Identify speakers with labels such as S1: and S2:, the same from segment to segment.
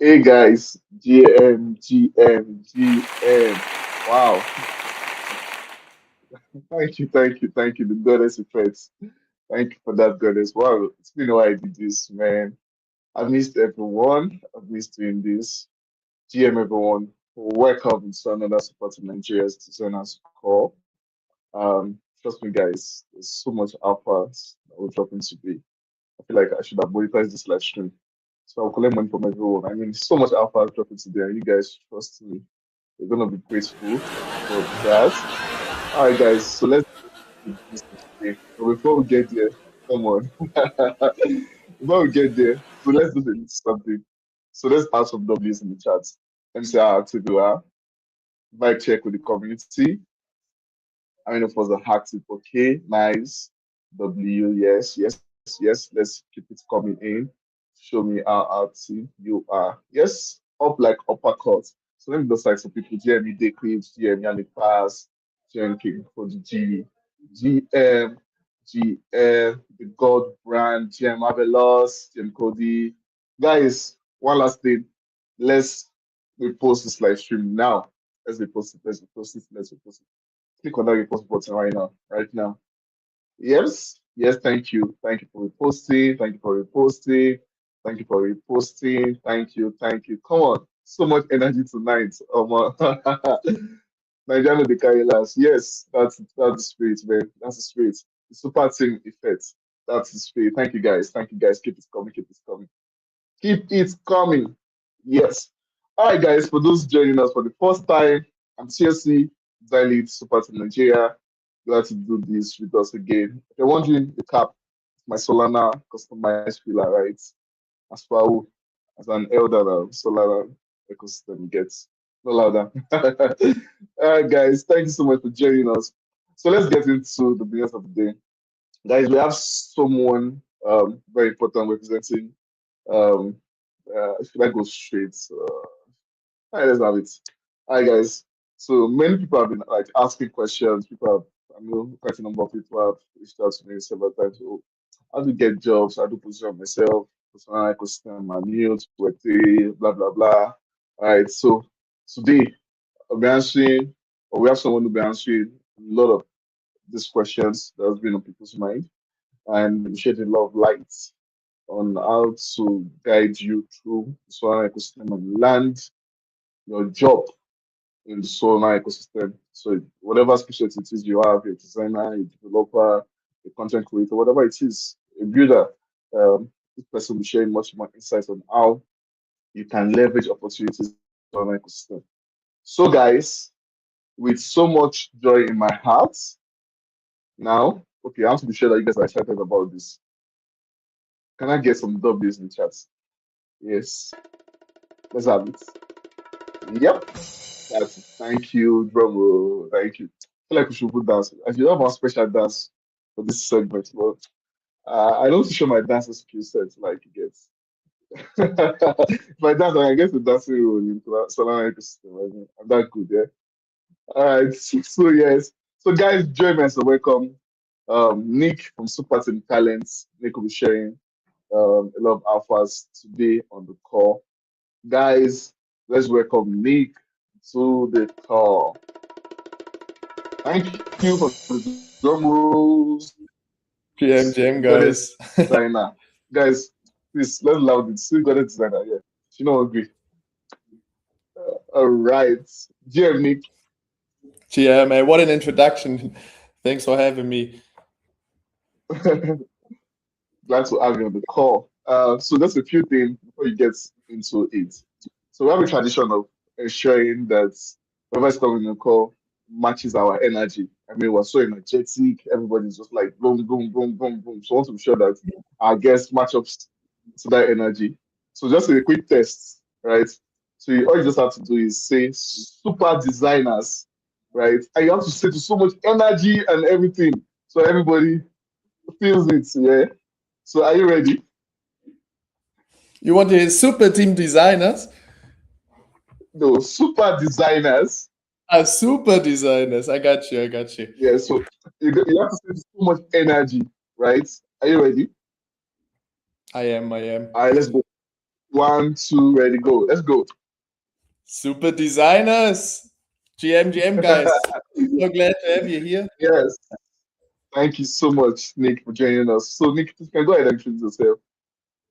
S1: Hey guys, GM, GM, GM. Wow. Thank you, the goddess effects. Thank you for that, goddess. Wow, it's been a while I did this, man. I missed everyone. I've missed doing this. GM, everyone. Welcome to another Support in Nigeria's Designers Call. Trust me, guys, there's so much alpha that we're dropping today. I feel like I should have monetized this live stream. So I'll collect money from everyone. I mean, so much alpha dropping today, and you guys trust me. We're gonna be grateful for that. All right, guys. So let's do this today. But before we get there, come on. Before we get there, so let's do something. So let's add some W's in the chat. Let me see how active you are. Vibe check with the community. How many of us are active? Okay, nice. W, yes, yes, yes. Let's keep it coming in. Show me how active you are. Yes, up like uppercut. So let me just like some people. GME Decade, GM Yannick Pass, GM King for the GM, the God Brand, GM Marvelous, GM Cody. Guys, one last thing. Let's repost this live stream now. Let's repost it. Let's repost it. Let's repost it. Click on that repost button right now. Right now. Yes. Yes. Thank you. Thank you for reposting. Thank you for reposting. Thank you for reposting. Thank you. Thank you. Come on. So much energy tonight. Nigerian the carry last. Yes, that's the spirit, man. That's the spirit. The super team effect. That's the spirit. Thank you guys. Thank you guys. Keep it coming. Keep it coming. Keep it coming. Yes. All right, guys. For those joining us for the first time, I'm TLC, Design Lead Super Team Nigeria. Glad to do this with us again. If you're wondering, the cap, my Solana customized filler, right? As far as an elder Solana ecosystem gets. No louder. All right, guys. Thank you so much for joining us. So let's get into the business of the day. Guys, we have someone very important representing um, should I go straight? All right, let's have it. Hi guys. So many people have been like asking questions. People have, I know, quite a number of people have reached out to me several times. So how to get jobs? How to position myself? Personal ecosystem, my new Web3, blah blah blah. All right. So today I'll be answering, or we have someone who will be answering a lot of these questions that has been on people's mind, and we shed a lot of light on how to guide you through the solar ecosystem and land your job in the solar ecosystem. So whatever specialty it is you have, a designer, a developer, a content creator, whatever it is, a builder, this person will be sharing much more insights on how you can leverage opportunities in the solar ecosystem. So guys, with so much joy in my heart, now, okay, I want to be sure that you guys are excited about this. Can I get some W's in the chat? Yes, let's have it. Yep. That's it. Thank you, drum roll. Thank you. I feel like we should put dance. I should have one special dance for this segment, but I don't show my dancing skill set like you get. If I dance, I get the dancing role in Solana ecosystem. I mean, I'm that good, yeah. All right, so yes. So guys, join me and welcome Nick from Super Team Talents. Nick will be sharing a lot of alphas today on the call. Guys, let's welcome Nick to the call. Thank you for the drum rolls.
S2: GM
S1: Goddess
S2: guys.
S1: designer. Guys, please let's loud it. Still got a designer, yeah. You know agree. All right. GM Nick.
S2: GM, man, what an introduction. Thanks for having me.
S1: Glad to have you on the call. So just a few things before you get into it. So we have a tradition of ensuring that whoever's coming on the call matches our energy. I mean, we're so energetic. Everybody's just like boom, boom, boom, boom, boom. So I want to be sure that our guests match up to that energy. So just a quick test, right? So all you just have to do is say super designers, right? And you have to say to so much energy and everything. So everybody feels it, yeah. So are you ready?
S2: You want the super team designers?
S1: No, super designers.
S2: Super designers. I got you.
S1: Yeah, so you have to say so much energy, right? Are you ready?
S2: I am.
S1: All right, let's go. 1, 2, ready, go. Let's go.
S2: Super designers, GM guys. So glad to have you here.
S1: Yes. Thank you so much, Nick, for joining us. So, Nick, you can go ahead and introduce yourself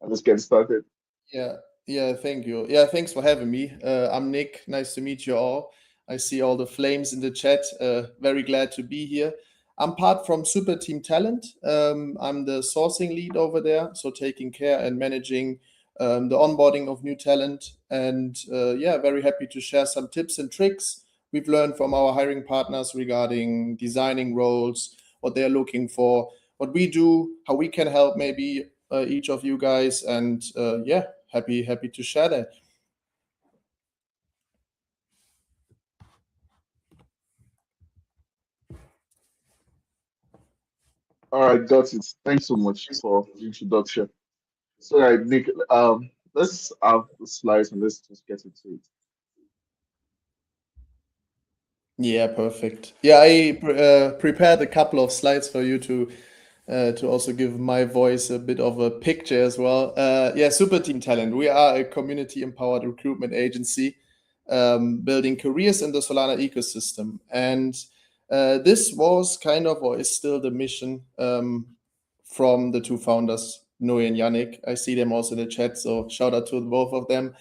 S1: and let's get started.
S2: Yeah, thank you. Yeah, thanks for having me. I'm Nick. Nice to meet you all. I see all the flames in the chat. Very glad to be here. I'm part from Super Team Talent. I'm the sourcing lead over there, so taking care and managing the onboarding of new talent. And yeah, very happy to share some tips and tricks we've learned from our hiring partners regarding designing roles, what they're looking for, what we do, how we can help maybe each of you guys, and yeah, happy to share that.
S1: All right, got it. Thanks so much for the introduction. So, all right, Nick, let's have the slides and let's just get into it.
S2: Yeah, perfect. Yeah, I prepared a couple of slides for you to also give my voice a bit of a picture as well. Yeah, Super Team Talent. We are a community empowered recruitment agency building careers in the Solana ecosystem. And this was kind of, or is still the mission from the two founders, Noe and Yannick. I see them also in the chat, so shout out to both of them.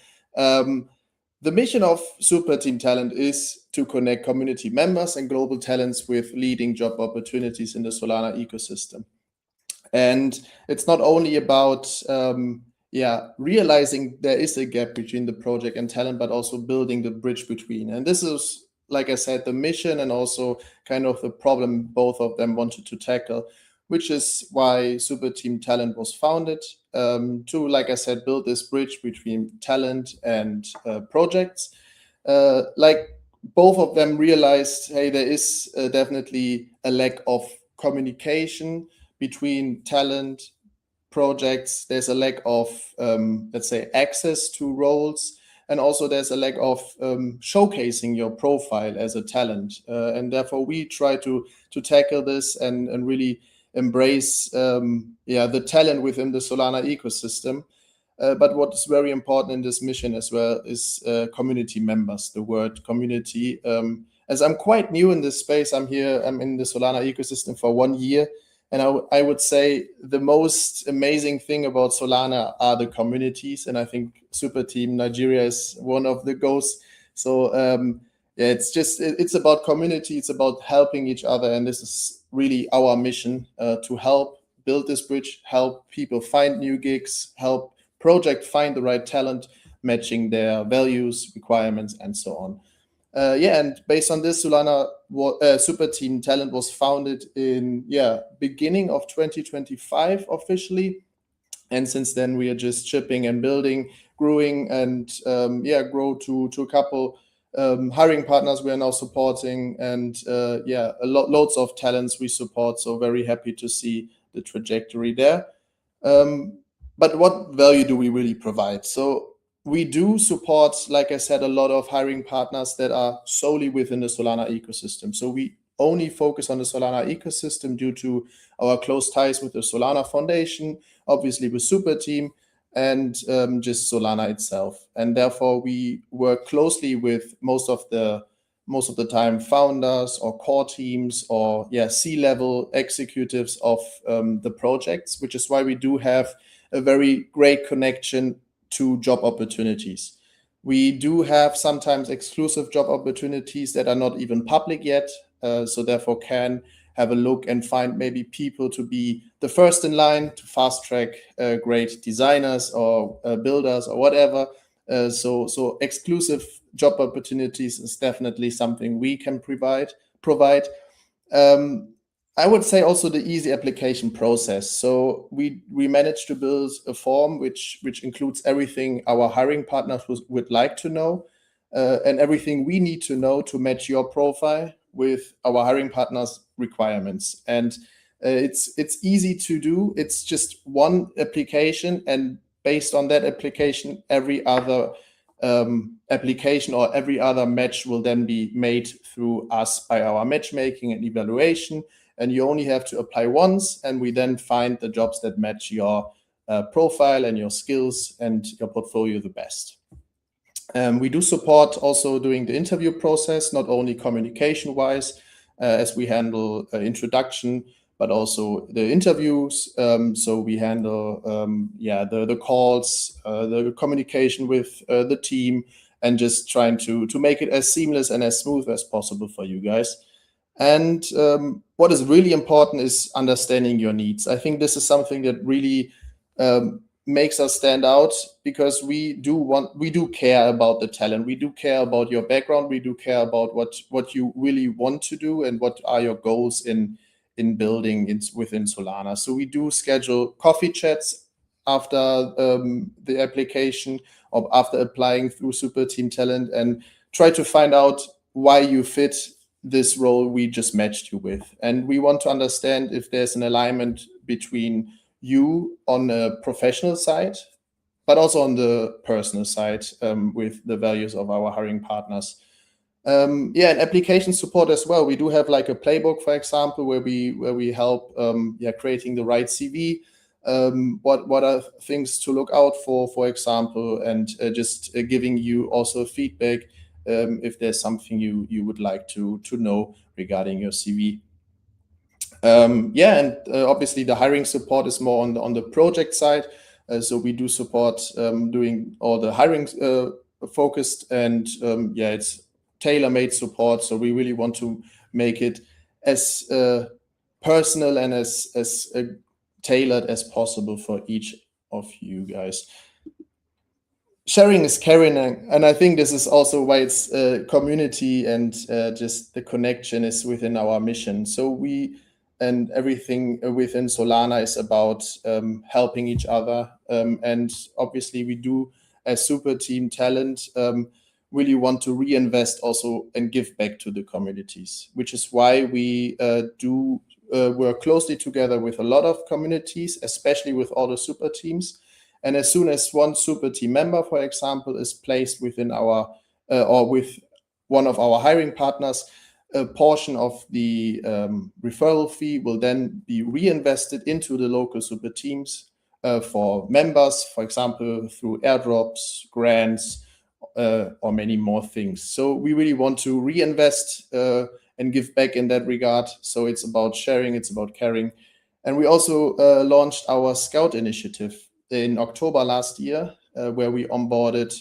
S2: The mission of Super Team Talent is to connect community members and global talents with leading job opportunities in the Solana ecosystem. And it's not only about realizing there is a gap between the project and talent, but also building the bridge between. And this is, like I said, the mission and also kind of the problem both of them wanted to tackle, which is why Super Team Talent was founded, to, like I said, build this bridge between talent and projects. Like both of them realized, hey, there is definitely a lack of communication between talent, projects. There's a lack of, let's say, access to roles. And also there's a lack of showcasing your profile as a talent. And therefore we try to tackle this and really embrace the talent within the Solana ecosystem. But what is very important in this mission as well is community members, the word community. As I'm quite new in this space, I'm in the Solana ecosystem for 1 year. And I would say the most amazing thing about Solana are the communities. And I think Super Team Nigeria is one of the goals. So yeah, it's about community. It's about helping each other. And this is really our mission to help build this bridge, help people find new gigs, help project find the right talent, matching their values, requirements, and so on. And based on this, Solana Super Team Talent was founded in beginning of 2025 officially, and since then we are just shipping and building, growing, and grow to a couple hiring partners we are now supporting, and loads of talents we support. So very happy to see the trajectory there. But what value do we really provide? So we do support, like I said, a lot of hiring partners that are solely within the Solana ecosystem. So we only focus on the Solana ecosystem due to our close ties with the Solana Foundation, obviously with Super Team, and just Solana itself. And therefore we work closely with most of the time founders or core teams or C-level executives of the projects, which is why we do have a very great connection to job opportunities. We do have sometimes exclusive job opportunities that are not even public yet, so therefore can have a look and find maybe people to be the first in line to fast track great designers or builders or whatever. So exclusive job opportunities is definitely something we can provide. I would say also the easy application process. So we managed to build a form which includes everything our hiring partners would like to know, and everything we need to know to match your profile with our hiring partners' requirements. And it's easy to do. It's just one application, and based on that application, every other application or every other match will then be made through us by our matchmaking and evaluation. And you only have to apply once, and we then find the jobs that match your profile and your skills and your portfolio the best. We do support also doing the interview process, not only communication-wise, as we handle introduction, but also the interviews. So we handle the calls, the communication with the team, and just trying to make it as seamless and as smooth as possible for you guys. And what is really important is understanding your needs. I think this is something that really makes us stand out, because we do care about the talent. We do care about your background. We do care about what you really want to do and what are your goals in building within Solana. So we do schedule coffee chats after the application or after applying through Super Team Talent, and try to find out why you fit this role we just matched you with. And we want to understand if there's an alignment between you on a professional side, but also on the personal side, with the values of our hiring partners. And application support as well. We do have like a playbook, for example, where we help creating the right CV. What are things to look out for example, and just giving you also feedback if there's something you would like to know regarding your CV. Obviously the hiring support is more on the project side. So we do support doing all the hiring focused, and it's tailor-made support. So we really want to make it as personal and as tailored as possible for each of you guys. Sharing is caring, and I think this is also why it's community, and just the connection is within our mission. So and everything within Solana is about helping each other. And obviously we do, as Super Team Talent, really want to reinvest also and give back to the communities, which is why we do work closely together with a lot of communities, especially with all the super teams. And as soon as one super team member, for example, is placed within our or with one of our hiring partners, a portion of the referral fee will then be reinvested into the local super teams for members, for example, through airdrops, grants, or many more things. So we really want to reinvest and give back in that regard. So it's about sharing, it's about caring. And we also launched our Scout initiative in October last year, where we onboarded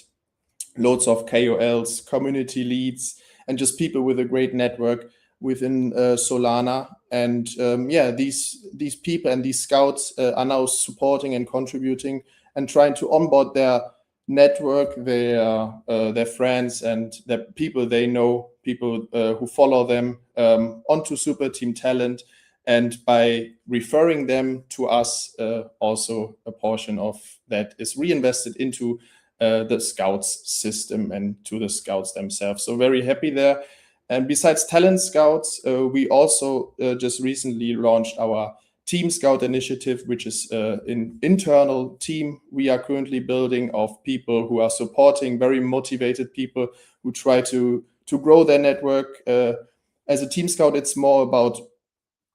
S2: loads of KOLs, community leads, and just people with a great network within Solana. And these people and these scouts are now supporting and contributing and trying to onboard their network, their friends and the people they know, people who follow them onto Super Team Talent. And by referring them to us, also a portion of that is reinvested into the Scouts system and to the Scouts themselves. So very happy there. And besides Talent Scouts, we also just recently launched our Team Scout initiative, which is an internal team we are currently building of people who are supporting very motivated people who try to grow their network. As a Team Scout, it's more about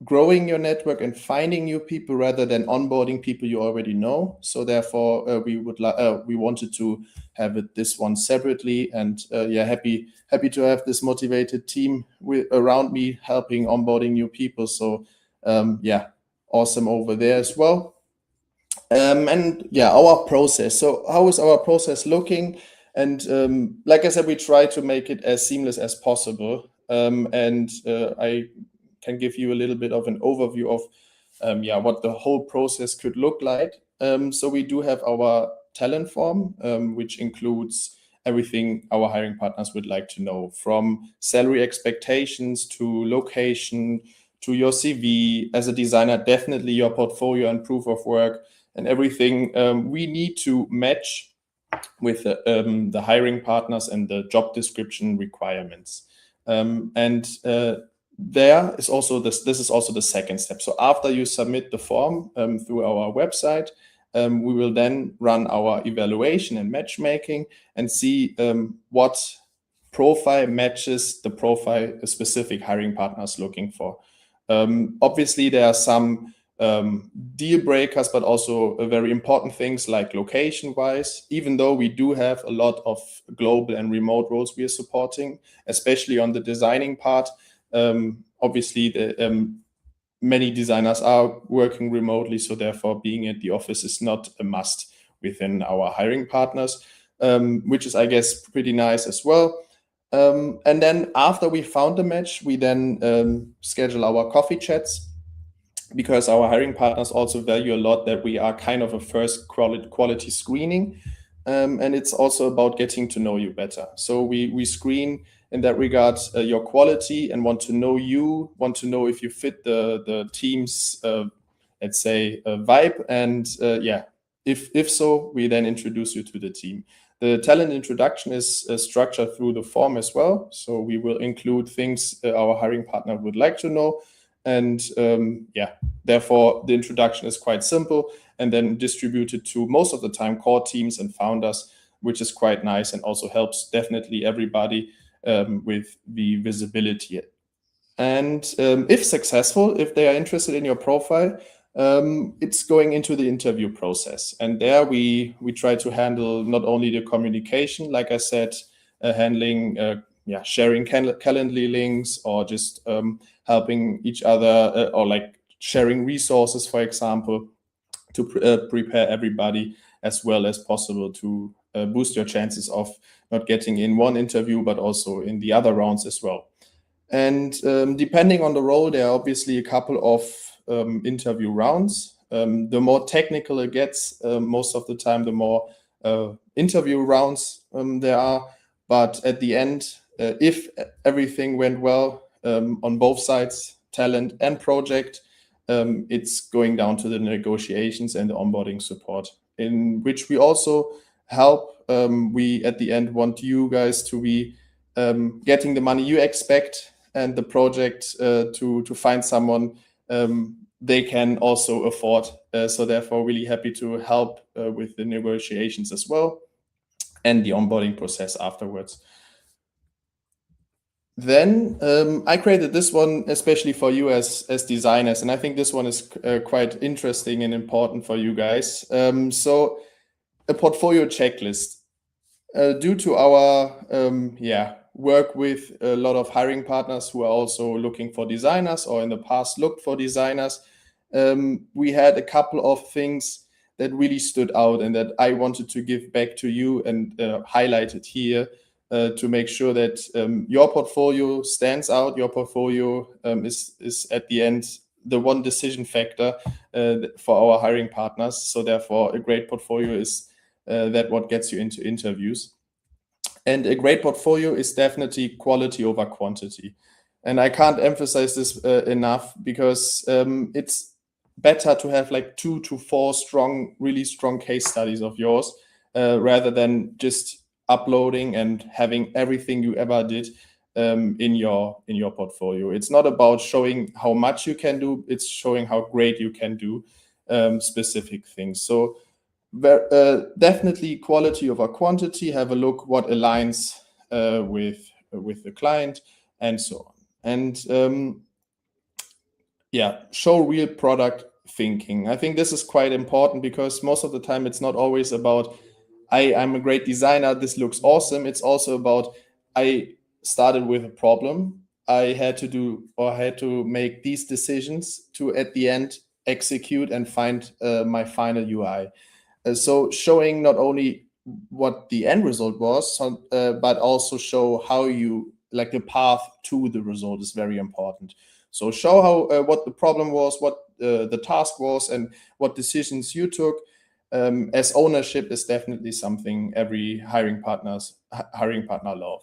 S2: growing your network and finding new people rather than onboarding people you already know. So therefore, we wanted to have this one separately, and happy to have this motivated team around me helping onboarding new people. So awesome over there as well. Our process. So how is our process looking? And like I said, we try to make it as seamless as possible. I can give you a little bit of an overview of what the whole process could look like. So we do have our talent form, which includes everything our hiring partners would like to know, from salary expectations to location to your CV. As a designer, definitely your portfolio and proof of work and everything we need to match with the hiring partners and the job description requirements. There is also this is also the second step. So after you submit the form through our website, we will then run our evaluation and matchmaking and see what profile matches the profile a specific hiring partner is looking for. Obviously, there are some deal breakers, but also very important things like location-wise, even though we do have a lot of global and remote roles we are supporting, especially on the designing part. Obviously, many designers are working remotely, so therefore being at the office is not a must within our hiring partners, which is, I guess, pretty nice as well. And then after we found the match, we then schedule our coffee chats, because our hiring partners also value a lot that we are kind of a first quality screening. And it's also about getting to know you better. So we screen in that regard your quality and want to know you, want to know if you fit the team's, let's say, vibe. And if so, we then introduce you to the team. The talent introduction is structured through the form as well. So we will include things our hiring partner would like to know. And therefore, the introduction is quite simple and then distributed to most of the time core teams and founders, which is quite nice and also helps definitely everybody with the visibility. And if successful, if they are interested in your profile, it's going into the interview process. And there we try to handle not only the communication, like I said, handling sharing Calendly links, or just helping each other, or like sharing resources, for example, to prepare everybody as well as possible to boost your chances of not getting in one interview, but also in the other rounds as well. And depending on the role, there are obviously a couple of interview rounds. The more technical it gets, most of the time, the more interview rounds there are. But at the end, if everything went well on both sides, talent and project, it's going down to the negotiations and the onboarding support, in which we also help. We, at the end, want you guys to be getting the money you expect, and the project to find someone they can also afford. So therefore, really happy to help with the negotiations as well, and the onboarding process afterwards. Then I created this one especially for you as designers, and I think this one is quite interesting and important for you guys. So a portfolio checklist. Due to our work with a lot of hiring partners who are also looking for designers, or in the past looked for designers, we had a couple of things that really stood out and that I wanted to give back to you and highlight it here. To make sure that your portfolio stands out, your portfolio is at the end the one decision factor for our hiring partners. So therefore, a great portfolio is that what gets you into interviews. And a great portfolio is definitely quality over quantity. And I can't emphasize this enough, because it's better to have like 2 to 4 really strong case studies of yours rather than just uploading and having everything you ever did in your portfolio. It's not about showing how much you can do, it's showing how great you can do specific things. So definitely quality over quantity. Have a look what aligns with the client, and so on. And show real product thinking. I think this is quite important, because most of the time it's not always about I'm a great designer, this looks awesome. It's also about I started with a problem. I had to make these decisions to, at the end, execute and find my final UI. So showing not only what the end result was, but also show how you, like, the path to the result is very important. So show how what the problem was, what the task was, and what decisions you took. As ownership is definitely something every hiring partner love.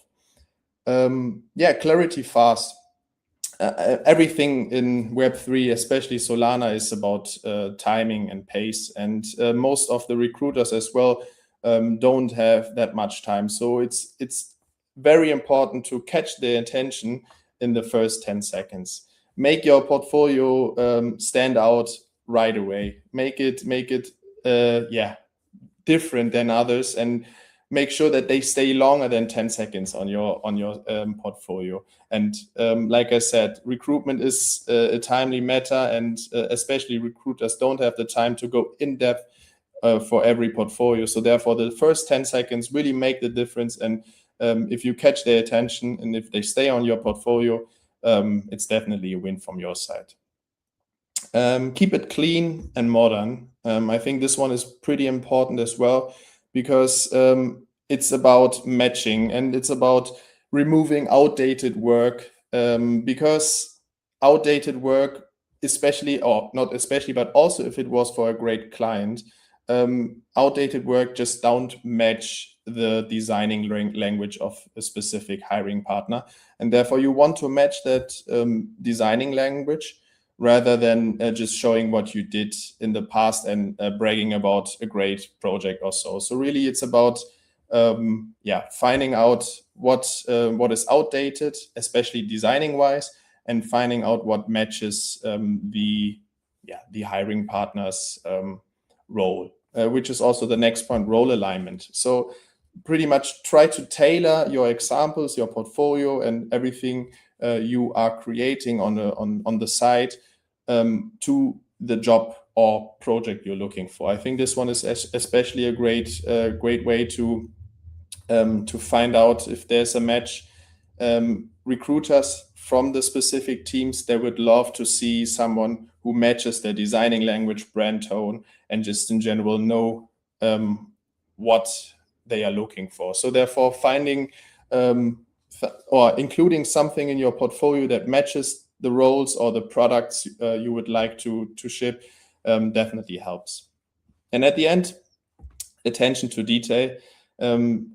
S2: Clarity fast. Everything in Web3, especially Solana, is about timing and pace, and most of the recruiters as well don't have that much time. So it's very important to catch their attention in the first 10 seconds. Make your portfolio stand out right away. Make it different than others, and make sure that they stay longer than 10 seconds on your portfolio. And like I said, recruitment is a timely matter, and especially recruiters don't have the time to go in depth for every portfolio. So therefore, the first 10 seconds really make the difference. And if you catch their attention and if they stay on your portfolio, it's definitely a win from your side. Keep it clean and modern. I think this one is pretty important as well, because it's about matching and it's about removing outdated work, because outdated work, especially, or not especially, but also if it was for a great client, outdated work just don't match the designing language of a specific hiring partner. And therefore you want to match that designing language, rather than just showing what you did in the past and bragging about a great project or so. So really it's about finding out what is outdated, especially designing wise, and finding out what matches the hiring partner's role, which is also the next point, role alignment. So pretty much try to tailor your examples, your portfolio, and everything you are creating on the site to the job or project you're looking for. I think this one is especially a great way to find out if there's a match. Recruiters from the specific teams, they would love to see someone who matches their designing language, brand tone, and just in general know what they are looking for. So therefore, finding or including something in your portfolio that matches the roles or the products you would like to ship definitely helps. And at the end, attention to detail.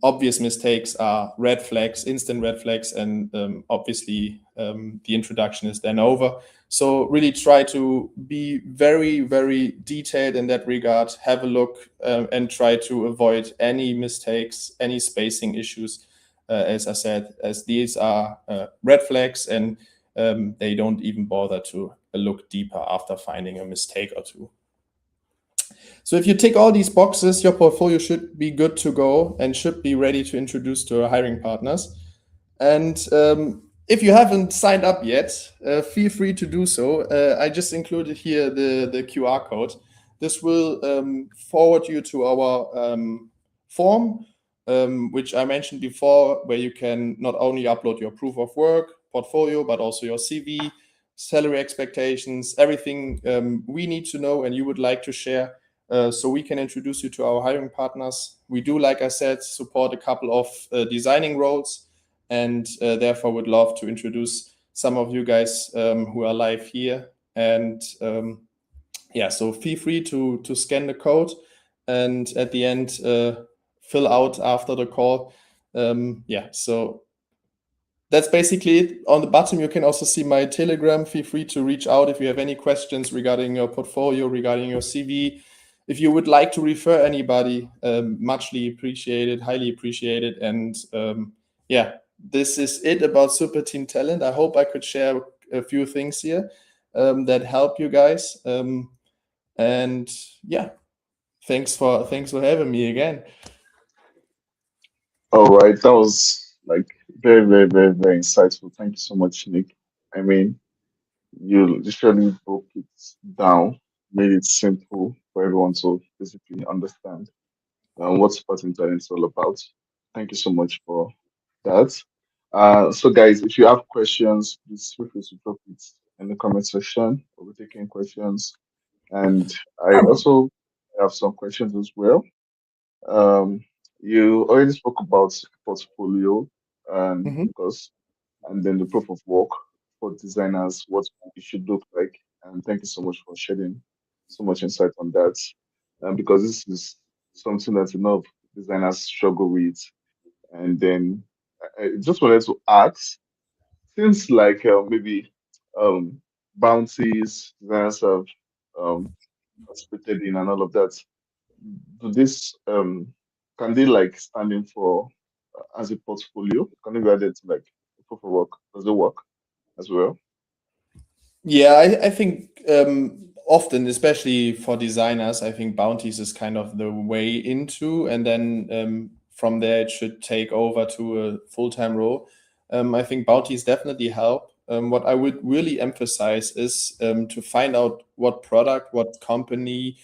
S2: Obvious mistakes are red flags, instant red flags, and obviously the introduction is then over. So really try to be very, very detailed in that regard. Have a look and try to avoid any mistakes, any spacing issues, as I said, as these are red flags, and they don't even bother to look deeper after finding a mistake or two. So if you tick all these boxes, your portfolio should be good to go and should be ready to introduce to our hiring partners. And if you haven't signed up yet, feel free to do so. I just included here the QR code. This will forward you to our form, which I mentioned before, where you can not only upload your proof of work, portfolio, but also your CV, salary expectations, everything we need to know and you would like to share, so we can introduce you to our hiring partners. We do, like I said, support a couple of designing roles, and therefore would love to introduce some of you guys who are live here. And so feel free to scan the code, and at the end fill out after the call. So that's basically it. On the bottom, you can also see my Telegram. Feel free to reach out if you have any questions regarding your portfolio, regarding your CV. If you would like to refer anybody, muchly appreciated, highly appreciated. And this is it about Super Team Talent. I hope I could share a few things here that help you guys. Thanks for having me again.
S1: All right, that was like very, very, very, very insightful. Thank you so much, Nick. I mean, you literally broke it down, made it simple for everyone to basically understand what Super Team Talent is all about. Thank you so much for that. So guys, if you have questions, please feel free to drop it in the comment section. We'll be taking questions. And I also have some questions as well. You already spoke about portfolio and of course, and then the proof of work for designers, what it should look like. And thank you so much for shedding so much insight on that. Because this is something that a lot of designers struggle with. And then I just wanted to ask, since like maybe um, bounties, designers have participated in and all of that, do this can they like stand in for as a portfolio? Can they be added to like proof of work? Does it work as well?
S2: Yeah, I think often, especially for designers, I think bounties is kind of the way into, and then from there it should take over to a full-time role. I think bounties definitely help. What I would really emphasize is to find out what product, what company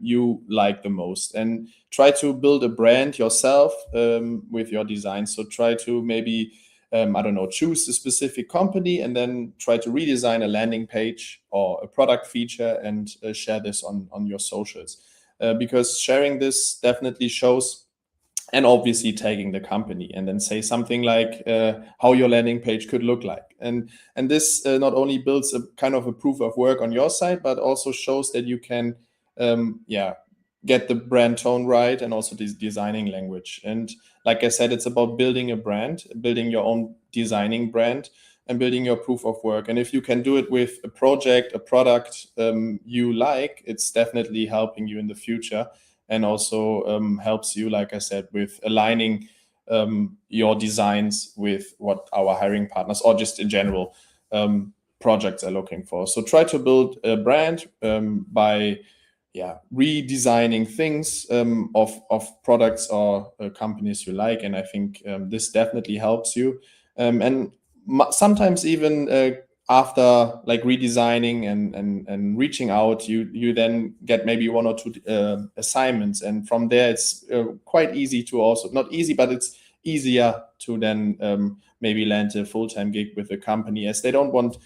S2: you like the most, and try to build a brand yourself with your design. So try to maybe, I don't know, choose a specific company and then try to redesign a landing page or a product feature and share this on your socials. Because sharing this definitely shows, and obviously tagging the company, and then say something like how your landing page could look like. And this not only builds a kind of a proof of work on your side, but also shows that you can get the brand tone right, and also this designing language. And like I said, it's about building a brand, building your own designing brand, and building your proof of work. And if you can do it with a project, a product you like, it's definitely helping you in the future, and also helps you, like I said, with aligning your designs with what our hiring partners, or just in general, projects are looking for. So try to build a brand by redesigning things of products or companies you like. And I think this definitely helps you. And sometimes even after like redesigning and reaching out, you then get maybe 1 or 2 assignments, and from there it's quite easy to, also not easy, but it's easier to then maybe land a full-time gig with a company, as they don't want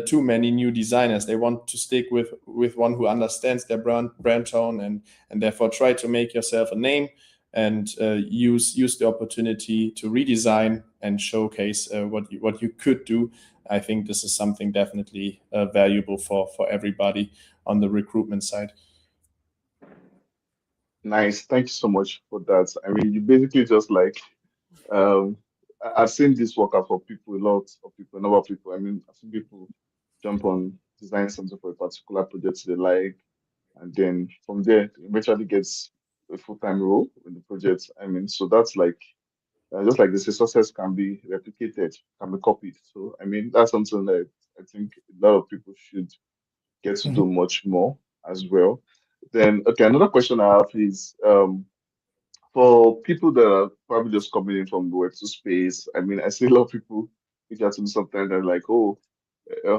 S2: too many new designers. They want to stick with one who understands their brand tone, and therefore try to make yourself a name, and use the opportunity to redesign and showcase what you could do. I think this is something definitely valuable for everybody on the recruitment side.
S1: Nice. Thank you so much for that. I mean, you basically just like um, I've seen this work out for people, a lot of people, a number of people. I mean, I've seen people jump on design something for a particular project they like, and then from there, it eventually gets a full-time role in the project. I mean, so that's like just like this, success can be replicated, can be copied. So I mean, that's something that I think a lot of people should get to do
S2: Mhm.
S1: much more as well. Then, okay, another question I have is for people that are probably just coming in from the Web2 space. I mean, I see a lot of people reach out to me sometimes, they're like, oh,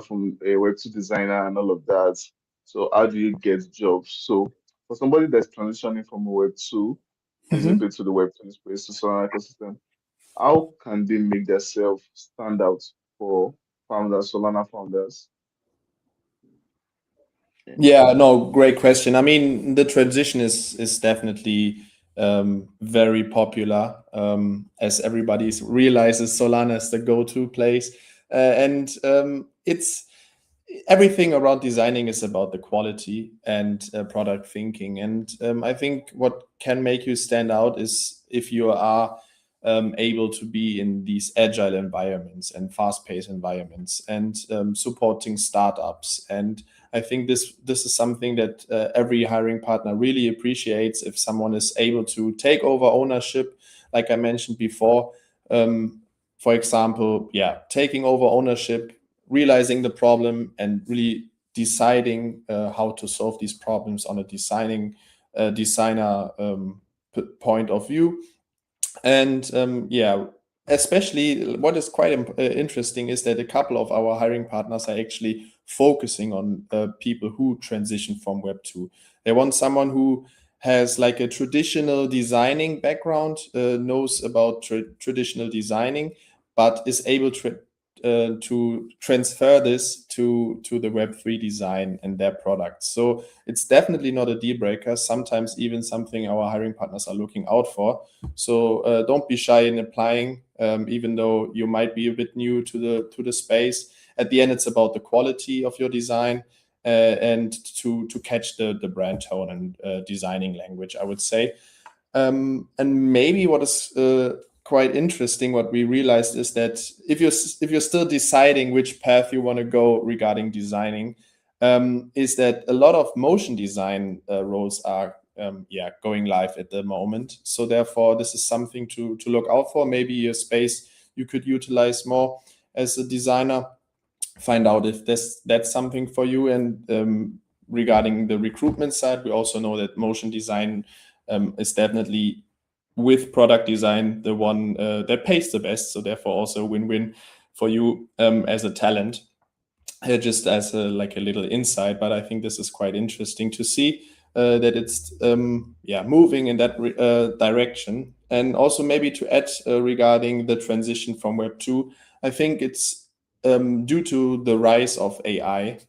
S1: from a Web2 designer and all of that. So how do you get jobs? So for somebody that's transitioning from Web2 basically to the Web3 space to Solana ecosystem, how can they make themselves stand out for founders, Solana founders?
S2: Yeah, no, great question. I mean, the transition is definitely very popular, as everybody realizes Solana is the go-to place, and it's everything around designing is about the quality and product thinking. And I think what can make you stand out is if you are able to be in these agile environments and fast-paced environments, and supporting startups. And I think this is something that every hiring partner really appreciates, if someone is able to take over ownership, like I mentioned before. For example, taking over ownership, realizing the problem, and really deciding how to solve these problems on a designer point of view. And especially what is quite interesting is that a couple of our hiring partners are actually focusing on people who transition from Web 2. They want someone who has like a traditional designing background, knows about traditional designing, but is able to transfer this to the Web3 design and their products. So it's definitely not a deal breaker. Sometimes even something our hiring partners are looking out for. So don't be shy in applying, even though you might be a bit new to the space. At the end, it's about the quality of your design, and to catch the brand tone and designing language, I would say. And maybe what is quite interesting, what we realized, is that if you're still deciding which path you want to go regarding designing, is that a lot of motion design roles are going live at the moment. So therefore, this is something to look out for. Maybe a space you could utilize more as a designer. Find out if that's something for you. And regarding the recruitment side, we also know that motion design is definitely with product design the one that pays the best. So therefore also win-win for you as a talent. Just as a little insight, but I think this is quite interesting to see that it's moving in that direction. And also maybe to add regarding the transition from Web 2, I think it's due to the rise of AI.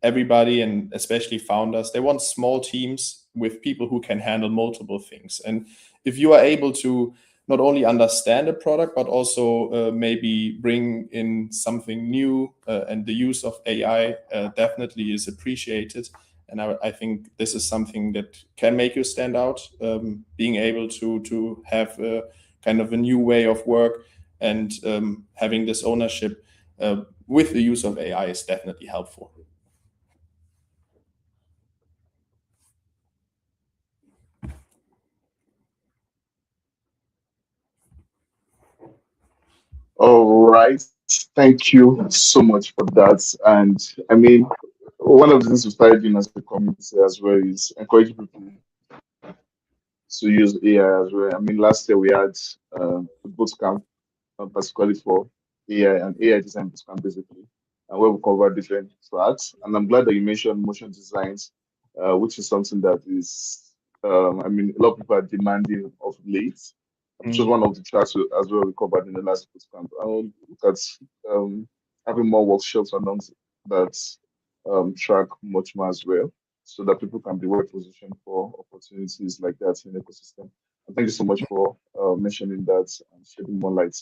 S2: Everybody, and especially founders, they want small teams with people who can handle multiple things. And if you are able to not only understand a product, but also maybe bring in something new, and the use of AI definitely is appreciated. And I think this is something that can make you stand out, being able to have a kind of a new way of work, and having this ownership with the use of AI is definitely helpful.
S1: All right. Thank you so much for that. And I mean, one of the things we started doing as a community as well is encouraging people to use AI as well. I mean, last year we had a boot camp, particularly for AI and AI design boot camp, basically, and where we covered different tracks. And I'm glad that you mentioned motion designs, which is something that is, I mean, a lot of people are demanding of late, which was one of the tracks as well we covered in the last boot camp. I will look at having more workshops along that track much more as well, so that people can be well positioned for opportunities like that in the ecosystem. And thank you so much for mentioning that and shedding more light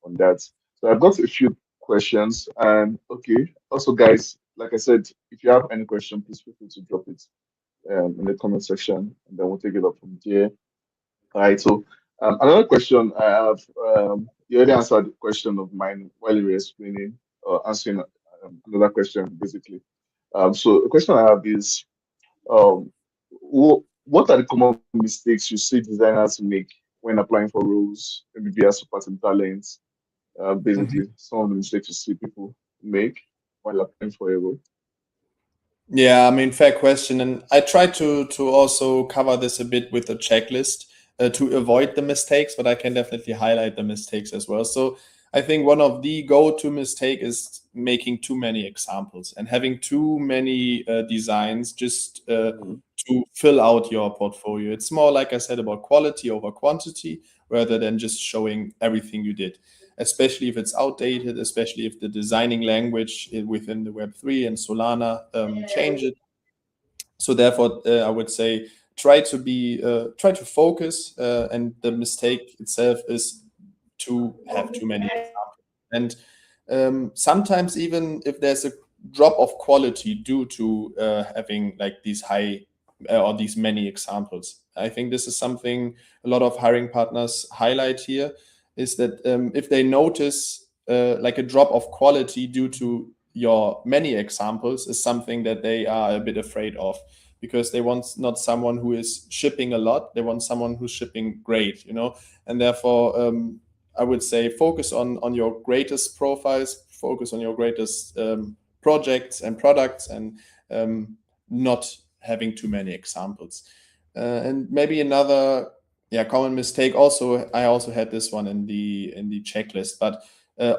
S1: on that. So I've got a few questions. And okay, also guys, like I said, if you have any question, please feel free to drop it in the comment section, and then we'll take it up from there. All right. So another question I have, you already answered the question of mine while you were explaining or answering another question, basically. So the question I have is, um, what are the common mistakes you see designers make when applying for roles, maybe via super talents? Basically, some of the mistakes you see people make while applying for a role.
S2: Yeah, I mean, fair question. And I try to also cover this a bit with a checklist to avoid the mistakes, but I can definitely highlight the mistakes as well. So I think one of the go-to mistake is making too many examples and having too many designs just to fill out your portfolio. It's more, like I said, about quality over quantity rather than just showing everything you did, especially if it's outdated, especially if the designing language within the Web3 and Solana changes. So therefore, I would say try to focus, and the mistake itself is to have too many examples. And sometimes even if there's a drop of quality due to having like these high or these many examples, I think this is something a lot of hiring partners highlight here, is that if they notice like a drop of quality due to your many examples, is something that they are a bit afraid of, because they want not someone who is shipping a lot, they want someone who's shipping great, and therefore I would say focus on your greatest profiles, focus on your greatest projects and products, and not having too many examples. And maybe another common mistake, I also had this one in the checklist, but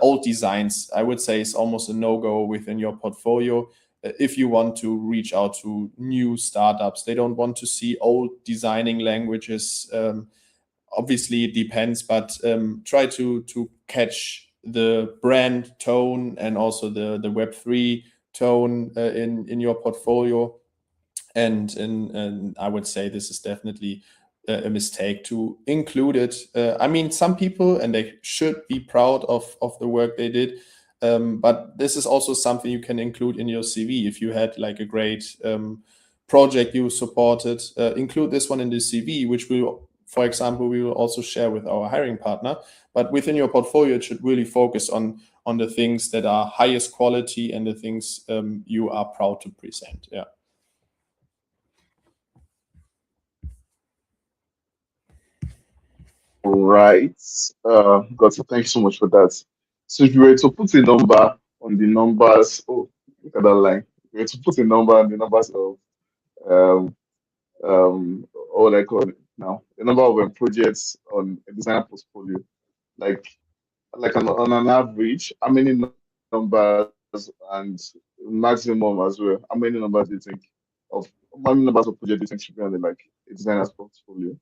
S2: old designs, I would say, is almost a no-go within your portfolio. If you want to reach out to new startups, they don't want to see old designing languages. Obviously it depends, but try to catch the brand tone and also the Web3 tone in your portfolio. And I would say this is definitely a mistake to include it. I mean, some people, and they should be proud of the work they did, but this is also something you can include in your CV. If you had like a great project you supported, include this one in the CV, which will, for example, we will also share with our hiring partner. But within your portfolio, it should really focus on the things that are highest quality and the things you are proud to present. Yeah.
S1: Right. Got it. Thank you so much for that. So if you were to put a number on the numbers, oh, look at that line. If you were to put a number on the numbers of what I call it, now? The number of projects on a designer portfolio, like on an average, how many numbers and maximum as well? How many numbers do you think of how many numbers of projects do you think should be on the like a designer's portfolio?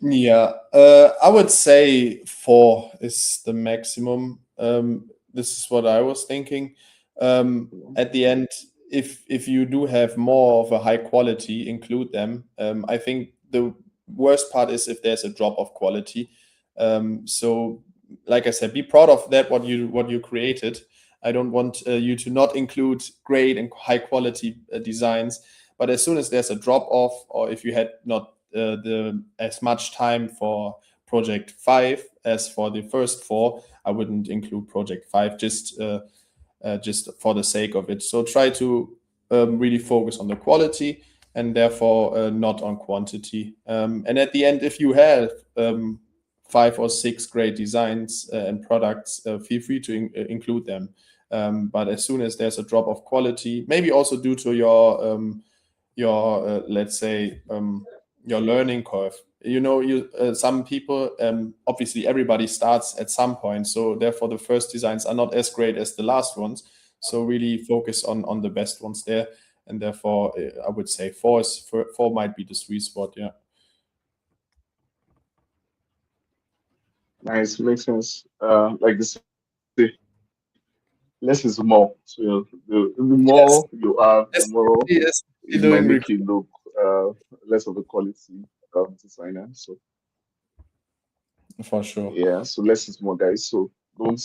S2: Yeah, I would say four is the maximum. This is what I was thinking. At the end, if you do have more of a high quality, include them. I think the worst part is if there's a drop of quality. So, like I said, be proud of that what you created. I don't want you to not include great and high quality designs, but as soon as there's a drop off, or if you had not the as much time for project 5 as for the first 4, I wouldn't include project 5, just for the sake of it. So try to really focus on the quality and therefore not on quantity. And at the end, if you have 5 or 6 great designs and products, feel free to include them. But as soon as there's a drop of quality, maybe also due to your let's say your learning curve. You some people, obviously everybody starts at some point, so therefore the first designs are not as great as the last ones. So really focus on the best ones there, and therefore I would say four might be the sweet spot. Yeah.
S1: Nice, makes sense. Like this, less is more. So the more
S2: Yes,
S1: you have, the
S2: yes,
S1: more
S2: yes.
S1: it
S2: You're
S1: might
S2: doing
S1: make you look less of a quality designer. So
S2: for sure.
S1: yeah, so less is more, guys. So don't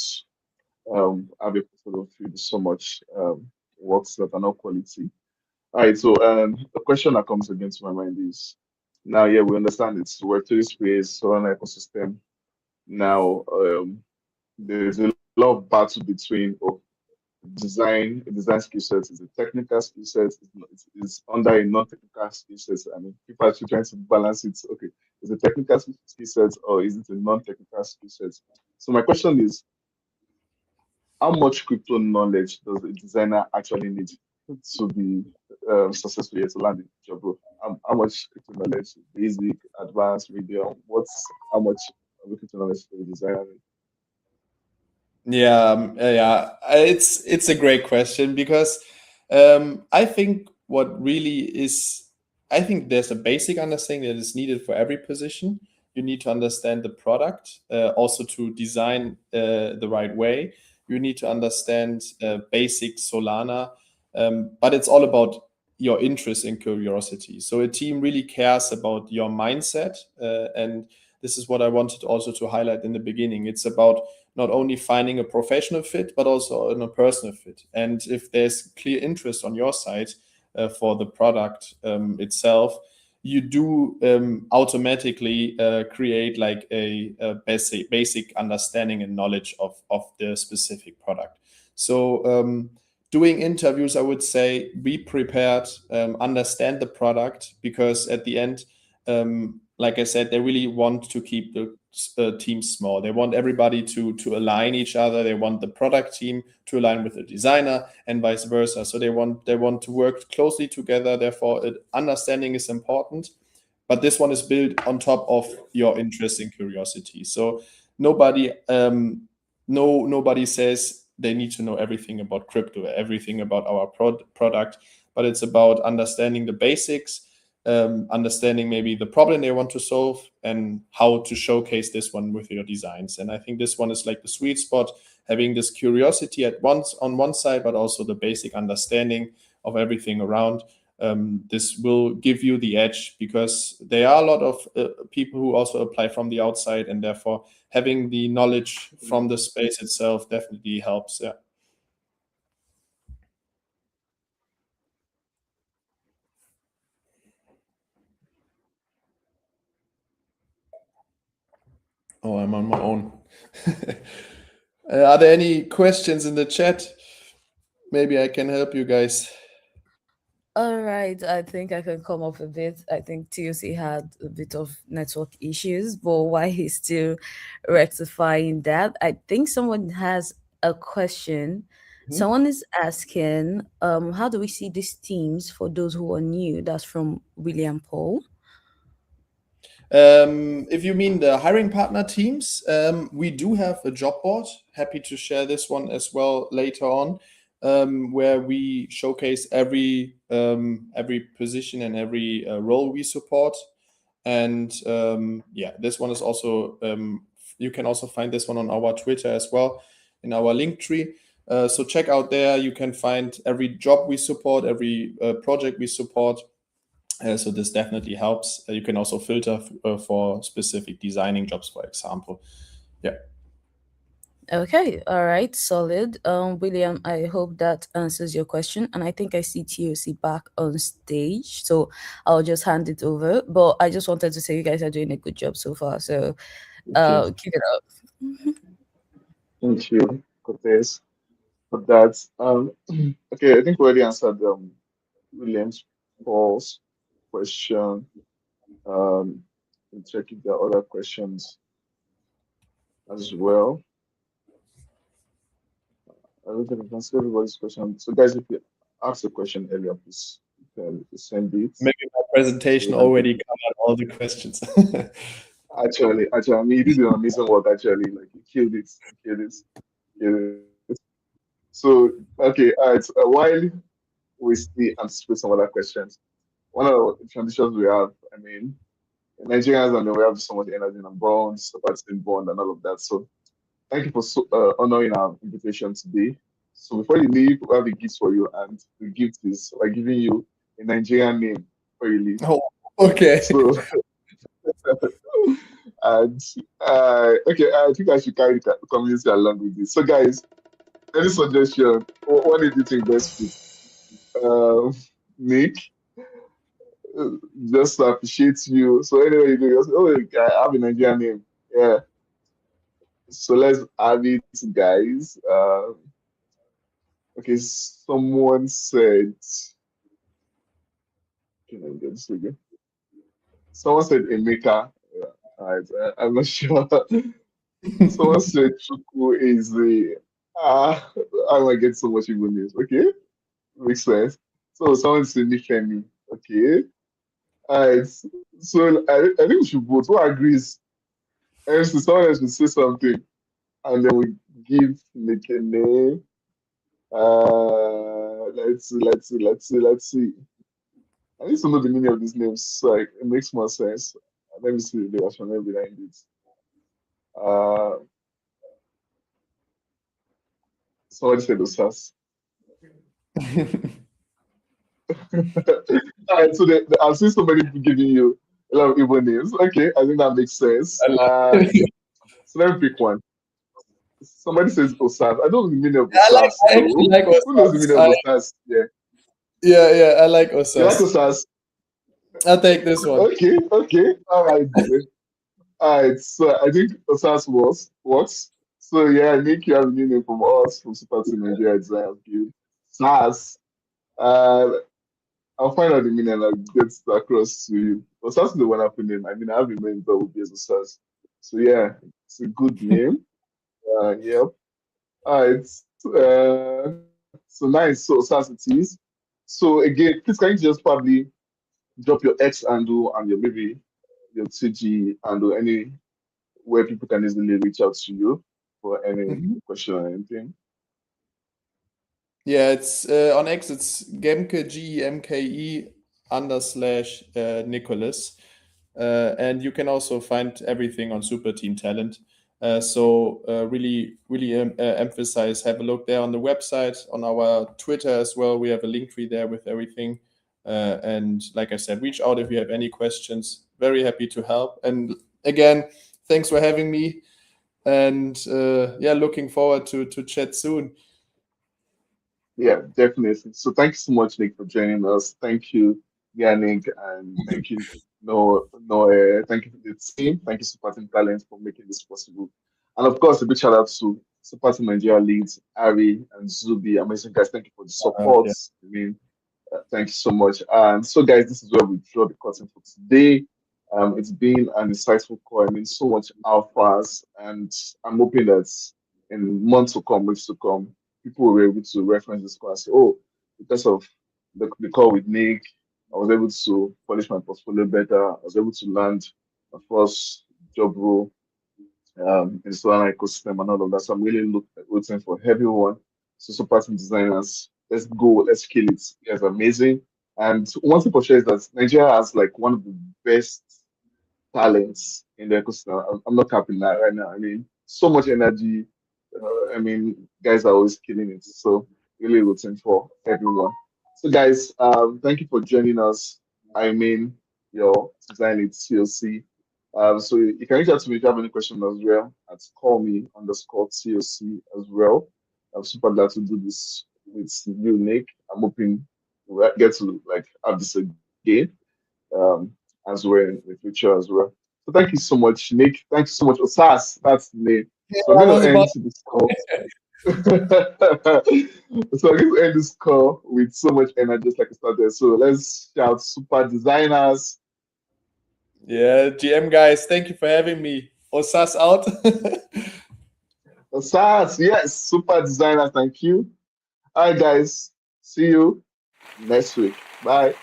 S1: have a portfolio of you so much works that are not quality. All right, so the question that comes again to my mind is now, yeah, we understand it's Web3 space, Solana ecosystem. Now, there's a lot of battle between design skill set is a technical skill set, it's under a non-technical skill set. I mean, people are actually trying to balance it. Okay, is it a technical skill set or is it a non-technical skill set? So my question is, how much crypto knowledge does a designer actually need to be successful here to land a job? Bro? How much crypto knowledge, basic, advanced, medium? How much of a crypto knowledge do a designer need?
S2: Yeah, yeah. It's a great question because I think what really is, I think there's a basic understanding that is needed for every position. You need to understand the product, also to design the right way. You need to understand basic Solana, but it's all about your interest and curiosity. So a team really cares about your mindset, and this is what I wanted also to highlight in the beginning. It's about not only finding a professional fit, but also a personal fit. And if there's clear interest on your side for the product itself, you do automatically create like a basic understanding and knowledge of the specific product. So doing interviews, I would say be prepared, understand the product, because at the end, like I said, they really want to keep the team small. They want everybody to align each other. They want the product team to align with the designer and vice versa. So they want to work closely together. Therefore, understanding is important. But this one is built on top of your interest and curiosity. So nobody nobody says they need to know everything about crypto, everything about our product, but it's about understanding the basics, understanding maybe the problem they want to solve and how to showcase this one with your designs. And I think this one is like the sweet spot, having this curiosity at once on one side, but also the basic understanding of everything around. This will give you the edge because there are a lot of people who also apply from the outside, and therefore having the knowledge from the space itself definitely helps. Yeah. Oh, I'm on my own. Are there any questions in the chat? Maybe I can help you guys.
S3: All right, I think I can come up a bit. I think TUC had a bit of network issues, but while he's still rectifying that, I think someone has a question. Someone is asking, how do we see these teams for those who are new? That's from William Paul.
S2: If you mean the hiring partner teams, we do have a job board. Happy to share this one as well later on, where we showcase every position and every role we support. And yeah, this one is also you can also find this one on our Twitter as well, in our link tree. So check out there. You can find every job we support, every project we support. So this definitely helps. You can also filter for specific designing jobs, for example. Yeah.
S3: Okay, all right, solid. William, I hope that answers your question. And I think I see TOC back on stage, so I'll just hand it over. But I just wanted to say you guys are doing a good job so far. So keep it up.
S1: Thank you, Cortez, for that. Okay, I think we already answered William's Paul's question. And check if there are other questions as well. I don't think I can see everybody's question. So, guys, if you asked a question earlier, please you can send it.
S2: Maybe my presentation
S1: So,
S2: already covered all the questions.
S1: actually, I mean, you did an amazing work. Actually, like you killed it, you killed it, you killed it. So, okay, all right. While we still anticipate some other questions, one of the traditions we have, I mean, Nigerians and we have so much energy and bonds, supporting bond and all of that. So, thank you for honoring our invitation today. So before you leave, we have a gift for you, and the gift is by giving you a Nigerian name before you leave.
S2: Oh, okay.
S1: So, and okay, I think I should carry the community along with this. So, guys, any suggestion? What did you think best fit? Nick, uh, just to appreciate you. So anyway, you go, just, oh, I have a Nigerian name. Yeah. So let's have it, guys. Okay, someone said, can I get this again? Someone said Emeka. Yeah, alright, I'm not sure. Someone said Chuku is the. I might get so much even names. Okay, makes sense. So someone said Nifemi. Okay, alright. So I think we should vote. Who agrees? And so someone else will say something, and then we give Nick a name. Let's see. I need to know the meaning of these names so it makes more sense. Let me see the rationale behind it. Uh, Somebody said Osas. All right, so I've seen so many people giving you a lot of Igbo names. Okay, I think that makes sense. So let me pick one. Somebody says Osas. I don't know the meaning of Osas.
S2: I actually like Osas.
S1: Who knows the meaning of Osas? Yeah.
S2: Yeah, I like Osas.
S1: You like Osas?
S2: I'll take this one.
S1: Okay, all right. All right, so I think Osas works. So yeah, Nick, you have a new name from us from Super Team Nigeria Design Guild. SAS. I'll find out the meaning and I'll get it across to you. Osas is the one up name. I mean, I have a name that would be as Osas. So yeah, it's a good name. Yep. All right. So nice. So Osas it is. So again, please can you just probably drop your X handle and your maybe your TG handle any where people can easily reach out to you for any question or anything.
S2: Yeah, it's on X. It's Gemke GEMKE _ Nicholas, and you can also find everything on Super Team Talent. So really emphasize, have a look there on the website, on our Twitter as well. We have a link tree there with everything. And like I said, reach out if you have any questions. Very happy to help. And again, thanks for having me. And yeah, looking forward to chat soon.
S1: Yeah, definitely. So thank you so much, Nick, for joining us. Thank you, Yannick, and thank you, Noah. Thank you to the team. Thank you, Super Team Talent, for making this possible. And of course, a big shout out to Super Team Nigeria leads, Ari and Zubi. Amazing guys. Thank you for the support.
S2: Yeah.
S1: I mean, thank you so much. And so, guys, this is where we draw the curtain for today. It's been an insightful call. I mean, so much alphas, and I'm hoping that in months to come, weeks to come, people were able to reference this call and say, oh, because of the call with Nick, I was able to polish my portfolio better. I was able to land of course, job role in the Solana ecosystem and all of that. So I'm really rooting for everyone. So super team designers, let's go, let's kill it. You guys are amazing. And one thing for sure is that Nigeria has like one of the best talents in the ecosystem. I'm not capping that right now. I mean, so much energy. I mean, guys are always killing it. So really rooting for everyone. So guys, thank you for joining us. I mean, your design it COC. So you can reach out to me if you have any questions as well. At call me underscore COC as well. I'm super glad to do this with you, Nick. I'm hoping we'll get to like have this again as well in the future as well. So thank you so much, Nick. Thank you so much, Osas. That's the name. So I'm
S2: I
S1: going
S2: was
S1: to
S2: about
S1: end this call. So I'm going to end this call with so much energy, just like I started. So let's shout super designers.
S2: Yeah, GM guys, thank you for having me. Osas out.
S1: Osas, yes, super designers. Thank you. All right, guys. See you next week. Bye.